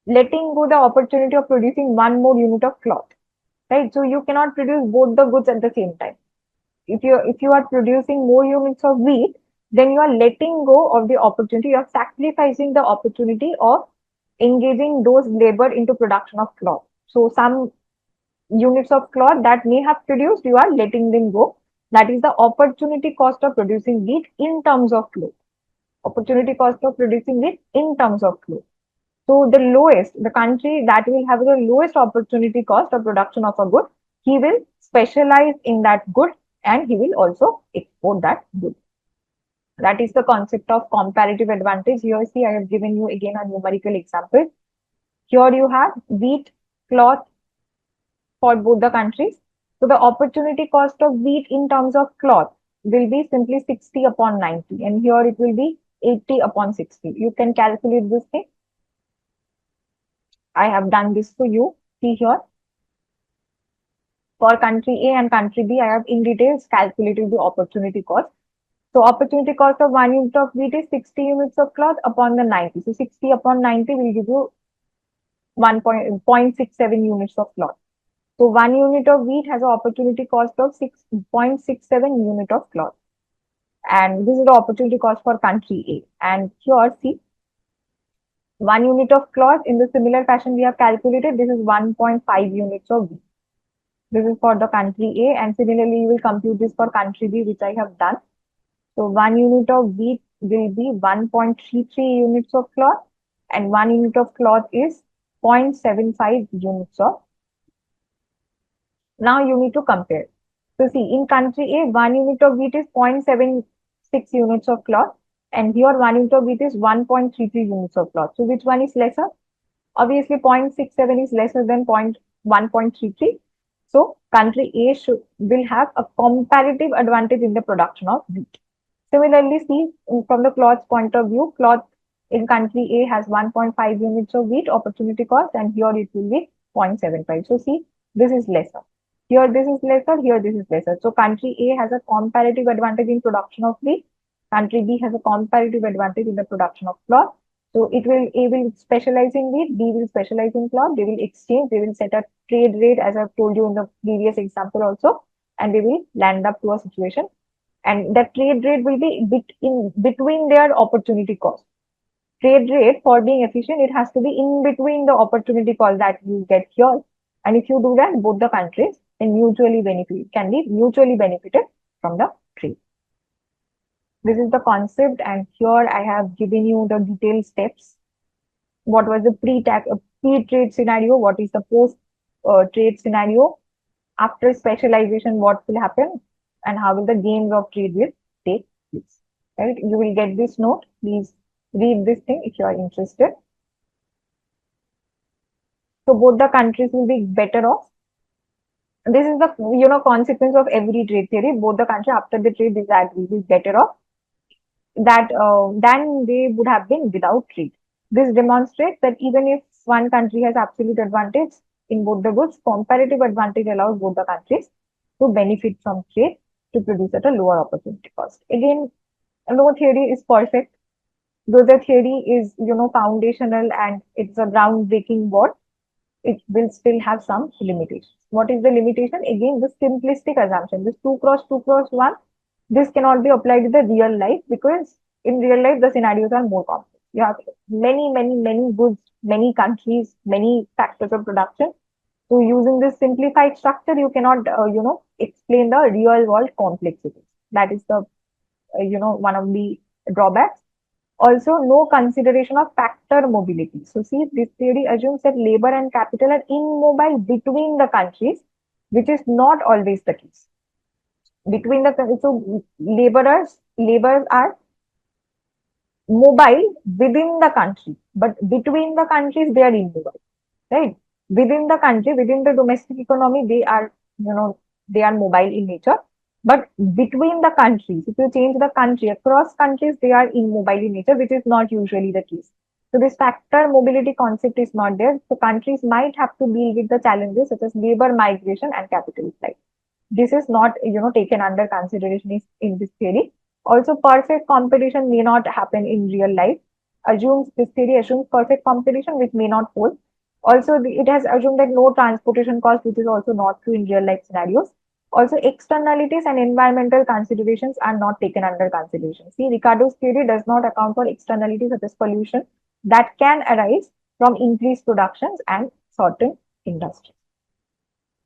letting go the opportunity of producing one more unit of cloth, right? So you cannot produce both the goods at the same time. If you are producing more units of wheat, then you are letting go of the opportunity. You are sacrificing the opportunity of engaging those labor into production of cloth. So some units of cloth that may have produced, you are letting them go. That is the opportunity cost of producing wheat in terms of cloth. Opportunity cost of producing wheat in terms of cloth. So the lowest, the country that will have the lowest opportunity cost of production of a good, he will specialize in that good and he will also export that good. That is the concept of comparative advantage. Here, see, I have given you again a numerical example. Here you have wheat, cloth, for both the countries. So the opportunity cost of wheat in terms of cloth will be simply 60 upon 90, and here it will be 80 upon 60. You can calculate this thing. I have done this for you. See here. For country A and country B, I have in details calculated the opportunity cost. So opportunity cost of 1 unit of wheat is 60 units of cloth upon the 90. So 60 upon 90 will give you 1.67 units of cloth. So 1 unit of wheat has an opportunity cost of 6.67 unit of cloth. And this is the opportunity cost for country A. And here, see, 1 unit of cloth in the similar fashion we have calculated. This is 1.5 units of wheat. This is for the country A. And similarly, you will compute this for country B, which I have done. So 1 unit of wheat will be 1.33 units of cloth. And 1 unit of cloth is 0.75 units of. Now you need to compare. So see, in country A, 1 unit of wheat is 0.76 units of cloth, and here 1 unit of wheat is 1.33 units of cloth. So which one is lesser? Obviously, 0.67 is lesser than 1.33. So country A will have a comparative advantage in the production of wheat. Similarly, see, from the cloth point of view, cloth in country A has 1.5 units of wheat opportunity cost, and here it will be 0.75. So see, this is lesser. Here this is lesser, here this is lesser. So country A has a comparative advantage in production of wheat. Country B has a comparative advantage in the production of cloth. So A will specialize in wheat, B will specialize in cloth. They will exchange, they will set a trade rate as I've told you in the previous example also, and they will land up to a situation. And the trade rate will be in between their opportunity cost. Trade rate for being efficient, it has to be in between the opportunity cost that you get here. And if you do that, both the countries can be mutually benefited from the trade. This is the concept, and here I have given you the detailed steps. What was the pre-trade scenario? What is the post-trade scenario? After specialization, what will happen? And how will the games of trade will take place? Right? You will get this note. Please read this thing if you are interested. So both the countries will be better off. This is the consequence of every trade theory. Both the country after the trade will be better off than they would have been without trade. This demonstrates that even if one country has absolute advantage in both the goods, comparative advantage allows both the countries to benefit from trade to produce at a lower opportunity cost. Again, no theory is perfect. though the theory is, foundational and it's a groundbreaking word, it will still have some limitations. What is the limitation? Again, the simplistic assumption. This 2 cross 2 cross 1, this cannot be applied to the real life because in real life, the scenarios are more complex. You have many, many, many goods, many countries, many factors of production. So using this simplified structure, you cannot, explain the real world complexities. That is the, one of the drawbacks. Also, no consideration of factor mobility. So, see, this theory assumes that labor and capital are immobile between the countries, which is not always the case. Between the so laborers are mobile within the country, but between the countries they are immobile, right? Within the country, within the domestic economy, they are mobile in nature. But between the countries, if you change the country across countries, they are immobile in nature, which is not usually the case. So this factor mobility concept is not there. So countries might have to deal with the challenges such as labor migration and capital flight. This is not, taken under consideration in this theory. Also, perfect competition may not happen in real life. Assumes This theory assumes perfect competition, which may not hold. Also, it has assumed that no transportation cost, which is also not true in real life scenarios. Also, externalities and environmental considerations are not taken under consideration. See, Ricardo's theory does not account for externalities such as pollution that can arise from increased productions and certain industries.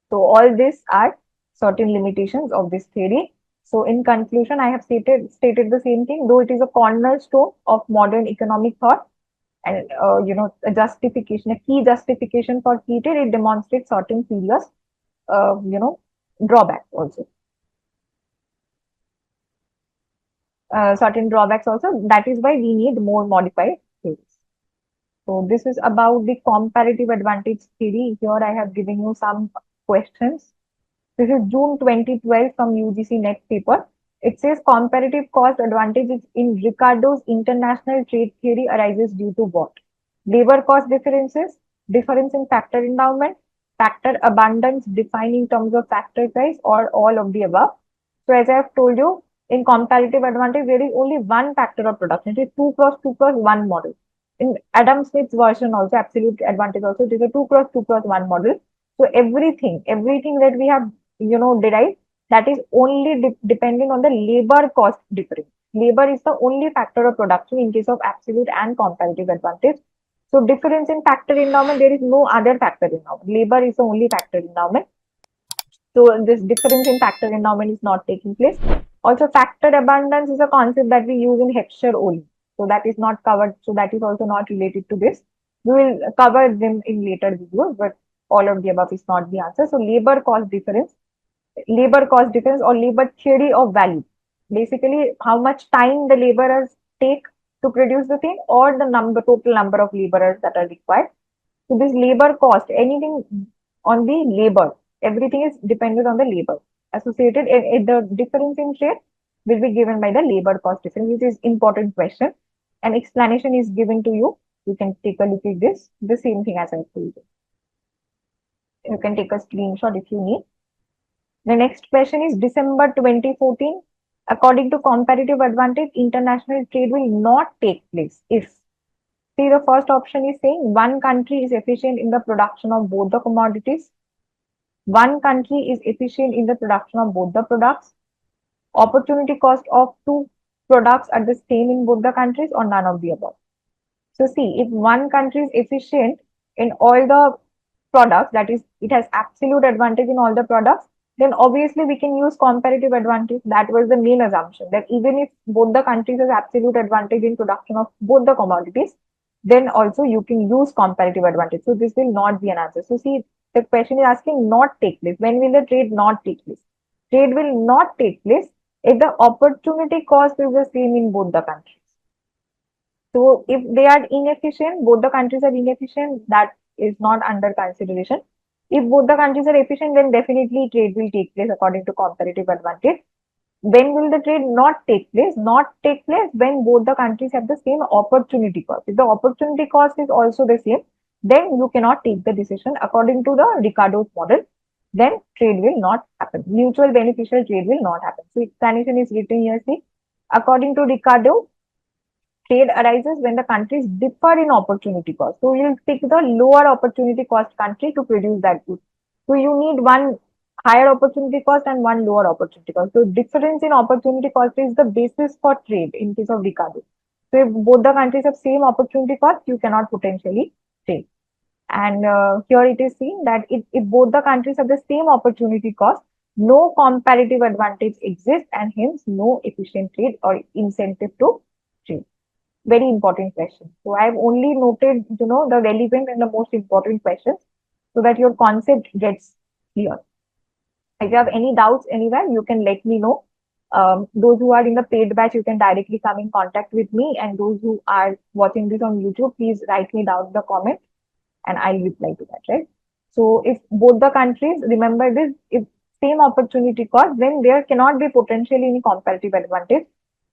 So all these are certain limitations of this theory. So in conclusion, I have stated the same thing, though it is a cornerstone of modern economic thought and a justification, a key justification for theory, it demonstrates certain serious drawbacks also. Certain drawbacks also. That is why we need more modified theories. So this is about the comparative advantage theory. Here I have given you some questions. This is June 2012 from UGC NET paper. It says comparative cost advantages in Ricardo's international trade theory arises due to what? Labor cost differences, difference in factor endowment, factor abundance defined in terms of factor price, or all of the above. So as I have told you, in comparative advantage, there is only one factor of production. It is 2 cross 2 cross 1 model. In Adam Smith's version also, absolute advantage also, it is a 2 cross 2 cross 1 model. So everything that we have, derived, that is only dependent on the labor cost difference. Labor is the only factor of production in case of absolute and comparative advantage. So difference in factor endowment, there is no other factor endowment. Labor is the only factor endowment. So this difference in factor endowment is not taking place. Also, factor abundance is a concept that we use in Heckscher only. So that is not covered. So that is also not related to this. We will cover them in later videos, but all of the above is not the answer. So labor cost difference or labor theory of value. Basically, how much time the laborers take to produce the thing or the total number of laborers that are required. So this labor cost, anything on the labor, everything is dependent on the labor. Associated, the difference in share will be given by the labor cost difference, which is important question. An explanation is given to you. You can take a look at this. The same thing as I told you. You can take a screenshot if you need. The next question is December 2014. According to comparative advantage, international trade will not take place if. See, the first option is saying one country is efficient in the production of both the commodities. One country is efficient in the production of both the products. Opportunity cost of two products are the same in both the countries or none of the above. So see, if one country is efficient in all the products, that is, it has absolute advantage in all the products, then obviously we can use comparative advantage. That was the main assumption, that even if both the countries has absolute advantage in production of both the commodities, then also you can use comparative advantage. So this will not be an answer. So see, the question is asking not take place. When will the trade not take place? Trade will not take place if the opportunity cost is the same in both the countries. So if they are inefficient, both the countries are inefficient, that is not under consideration. If both the countries are efficient, then definitely trade will take place according to comparative advantage. When will the trade not take place? Not take place when both the countries have the same opportunity cost. If the opportunity cost is also the same, then you cannot take the decision according to the Ricardo's model. Then trade will not happen. Mutual beneficial trade will not happen. So explanation is written here. See, according to Ricardo, trade arises when the countries differ in opportunity cost. So you'll pick the lower opportunity cost country to produce that good. So you need one higher opportunity cost and one lower opportunity cost. So difference in opportunity cost is the basis for trade in case of Ricardo. So if both the countries have same opportunity cost, you cannot potentially trade. And here it is seen that if both the countries have the same opportunity cost, no comparative advantage exists and hence no efficient trade or incentive to trade. Very important question. So I've only noted, the relevant and the most important questions so that your concept gets clear. If you have any doubts anywhere, you can let me know. Those who are in the paid batch, you can directly come in contact with me. And those who are watching this on YouTube, please write me down the comment and I'll reply to that, right? So if both the countries, remember this, if same opportunity cost, then there cannot be potentially any comparative advantage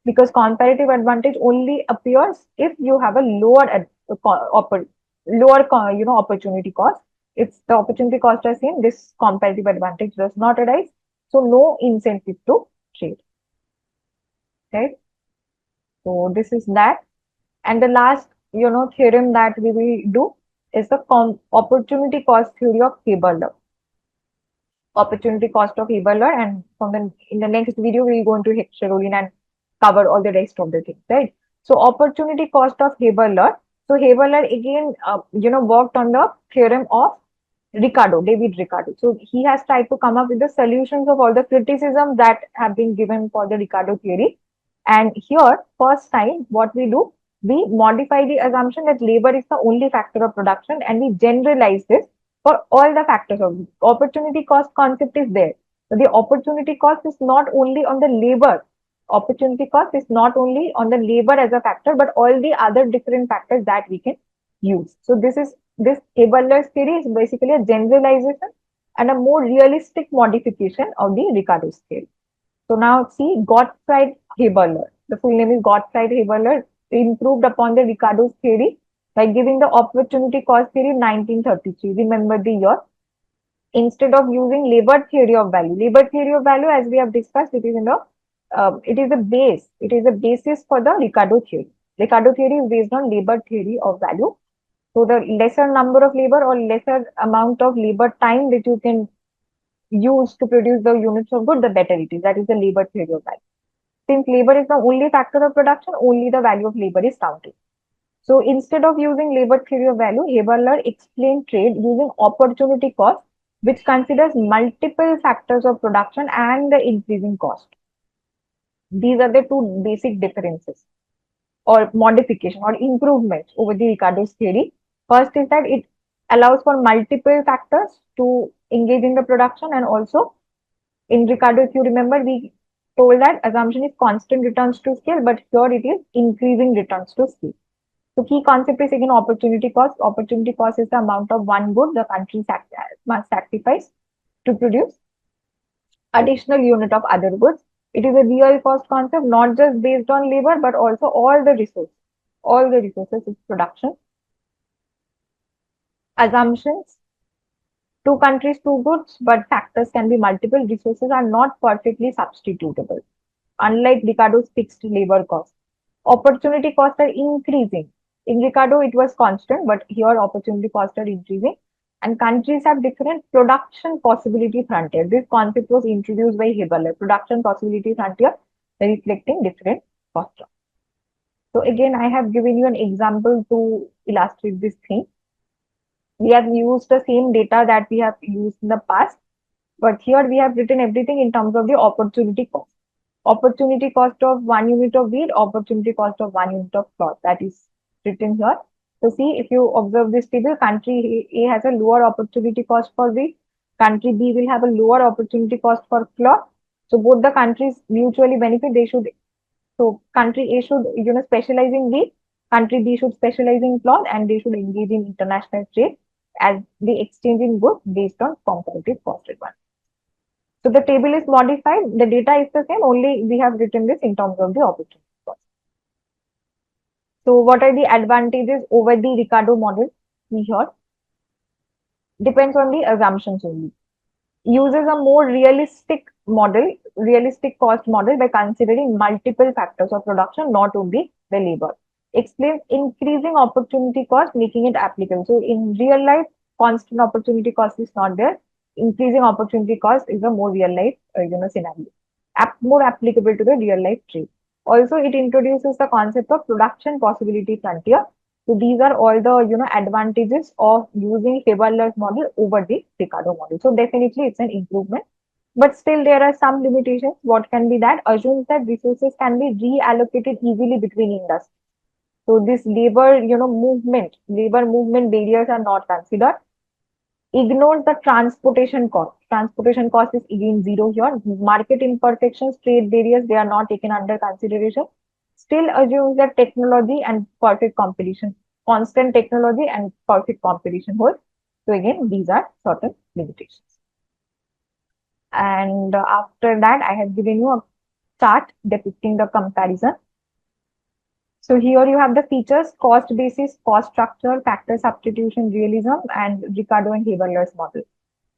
because comparative advantage only appears if you have a lower opportunity cost. If the opportunity cost are same, this comparative advantage does not arise. So no incentive to trade, right? So this is that. And the last, theorem that we will do is the opportunity cost theory of Haberler. Opportunity cost of Haberler, and in the next video we'll go into Hexerolin and cover all the rest of the things, right? So opportunity cost of Haberler. So Haberler again, worked on the theorem of David Ricardo. So he has tried to come up with the solutions of all the criticisms that have been given for the Ricardo theory. And here, first time, what we do, we modify the assumption that labor is the only factor of production and we generalize this for all the factors of opportunity cost concept is there. So the opportunity cost is not only on the labor. Opportunity cost is not only on the labor as a factor, but all the other different factors that we can use. So this Haberler's theory is basically a generalization and a more realistic modification of the Ricardo's theory. So now see Gottfried Haberler. The full name is Gottfried Haberler, improved upon the Ricardo's theory by giving the opportunity cost theory in 1933. Remember the year. Instead of using labor theory of value. Labor theory of value, as we have discussed, it is a base. It is a basis for the Ricardo theory. Ricardo theory is based on labor theory of value. So the lesser number of labor or lesser amount of labor time that you can use to produce the units of good, the better it is. That is the labor theory of value. Since labor is the only factor of production, only the value of labor is counted. So instead of using labor theory of value, Haberler explained trade using opportunity cost, which considers multiple factors of production and the increasing cost. These are the two basic differences or modification or improvements over the Ricardo's theory. First is that it allows for multiple factors to engage in the production, and also in Ricardo, if you remember, we told that assumption is constant returns to scale, but here it is increasing returns to scale. So key concept is again opportunity cost. Opportunity cost is the amount of one good the country must sacrifice to produce additional unit of other goods. It is a real cost concept, not just based on labor, but also all the resources of production. Assumptions, two countries, two goods, but factors can be multiple. Resources are not perfectly substitutable, unlike Ricardo's fixed labor cost. Opportunity costs are increasing. In Ricardo, it was constant, but here opportunity costs are increasing. And countries have different production possibility frontier. This concept was introduced by Haberler. Production possibility frontier reflecting different costs. So again, I have given you an example to illustrate this thing. We have used the same data that we have used in the past, but here we have written everything in terms of the opportunity cost. Opportunity cost of 1 unit of wheat, opportunity cost of 1 unit of cloth. That is written here. So see, if you observe this table, country A has a lower opportunity cost for wheat. Country B will have a lower opportunity cost for cloth. So both the countries mutually benefit. So country A should, specialize in wheat. Country B should specialize in cloth, and they should engage in international trade as they exchange in goods based on comparative cost advantage. So the table is modified. The data is the same, only we have written this in terms of the opportunity cost. So what are the advantages over the Ricardo model? Here depends on the assumptions only. Uses a more realistic cost model by considering multiple factors of production, not only the labor. explains increasing opportunity cost, making it applicable. So in real life, constant opportunity cost is not there. Increasing opportunity cost is a more real life, scenario, more applicable to the real life trade. Also, it introduces the concept of production possibility frontier. So these are all the advantages of using Heberler's model over the Ricardo model. So definitely, it's an improvement. But still, there are some limitations. What can be that? Assumes that resources can be reallocated easily between industries. So this labor movement barriers are not considered. Ignores the transportation cost. Transportation cost is again zero here. Market imperfections, trade barriers, they are not taken under consideration. Still assumes that technology and perfect competition, constant technology and perfect competition holds. So again, these are certain limitations. And after that, I have given you a chart depicting the comparison. So here you have the features: cost basis, cost structure, factor substitution, realism, and Ricardo and Haberler's model.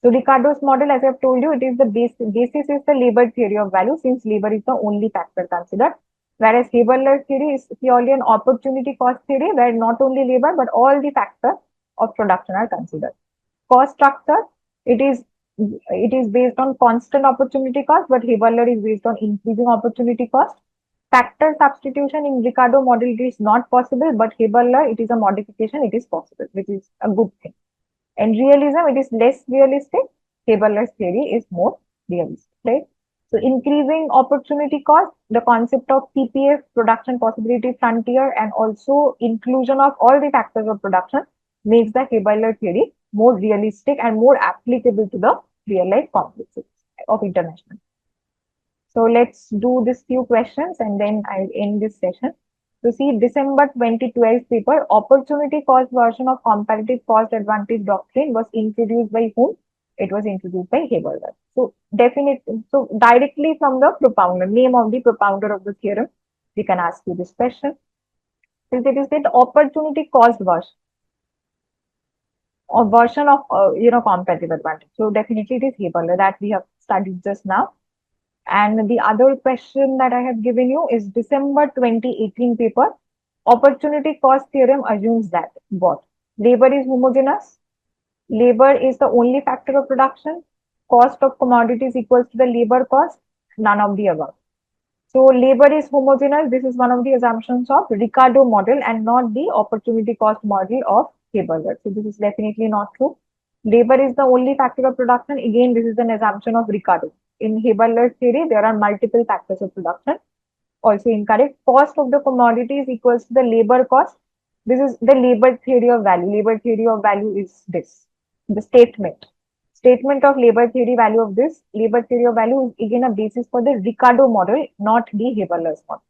So Ricardo's model, as I've told you, it is the basis is the labor theory of value, since labor is the only factor considered. Whereas Haberler's theory is purely an opportunity cost theory, where not only labor but all the factors of production are considered. Cost structure, it is it is based on constant opportunity cost, but Haberler is based on increasing opportunity cost. Factor substitution in Ricardo model it is not possible, but Haberler it is a modification, it is possible, which is a good thing. And realism, it is less realistic. Haberler's theory is more realistic, right? So increasing opportunity cost, the concept of PPF, production possibility frontier, and also inclusion of all the factors of production makes the Haberler theory more realistic and more applicable to the real life complexities of international. So let's do this few questions and then I'll end this session. So see, December 2012 paper, opportunity cost version of comparative cost advantage doctrine was introduced by whom? It was introduced by Haberler. So definitely, so directly from the propounder, name of the propounder of the theorem, we can ask you this question. Since it is the opportunity cost version or version of comparative advantage. So definitely it is Haberler that we have studied just now. And the other question that I have given you is December 2018 paper. Opportunity cost theorem assumes that what? Labor is homogeneous. Labor is the only factor of production. Cost of commodities equals to the labor cost. None of the above. So labor is homogeneous. This is one of the assumptions of Ricardo model and not the opportunity cost model of Haberler. So this is definitely not true. Labor is the only factor of production. Again, this is an assumption of Ricardo. In Haberler's theory, there are multiple factors of production. Also incorrect. Cost of the commodity is equals to the labor cost. This is the labor theory of value. Labor theory of value is this. The statement of labor theory value of this labor theory of value is again a basis for the Ricardo model, not the Haberler's model.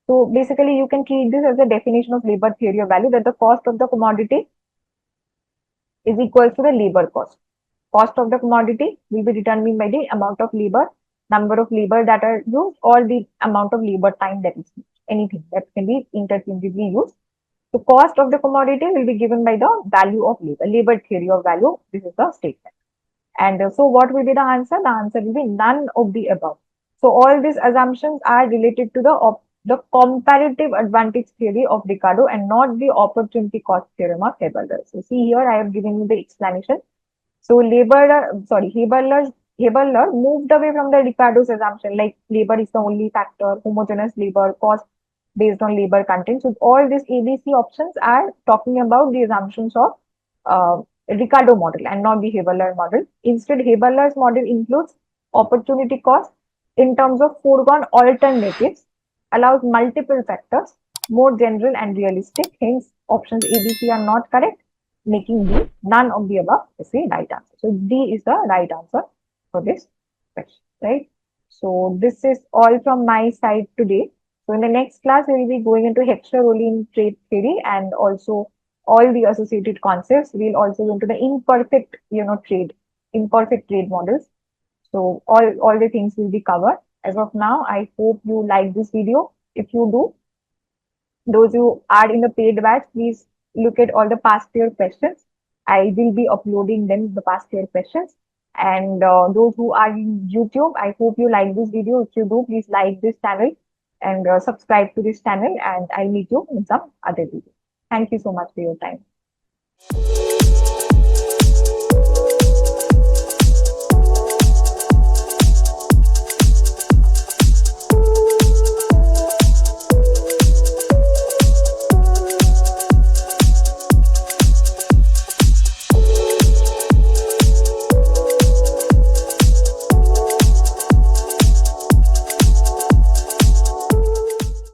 So basically, you can treat this as a definition of labor theory of value, that the cost of the commodity is equal to the labor cost. Cost of the commodity will be determined by the amount of labor, number of labor that are used, or the amount of labor time that is used. Anything that can be interchangeably used. So cost of the commodity will be given by the value of labor, labor theory of value. This is the statement. And so what will be the answer? The answer will be none of the above. So all these assumptions are related to the comparative advantage theory of Ricardo and not the opportunity cost theorem of Haberler. So see here, I have given you the explanation. So Haberler moved away from the Ricardo's assumption, like labor is the only factor, homogeneous labor, cost based on labor content. So all these ABC options are talking about the assumptions of Ricardo model and not the Haberler model. Instead, Haberler's model includes opportunity cost in terms of foregone alternatives, allows multiple factors, more general and realistic. Hence, options A, B, C are not correct, making D none of the above is the right answer. So D is the right answer for this question, right? So this is all from my side today. So in the next class, we will be going into Hexaroline trade theory and also all the associated concepts. We'll also go into the imperfect, imperfect trade models. So all the things will be covered. As of now, I hope you like this video. If you do, those who are in the paid batch, please look at all the past year questions. I will be uploading them, the past year questions. And those who are in YouTube, I hope you like this video. If you do, please like this channel and subscribe to this channel. And I'll meet you in some other video. Thank you so much for your time.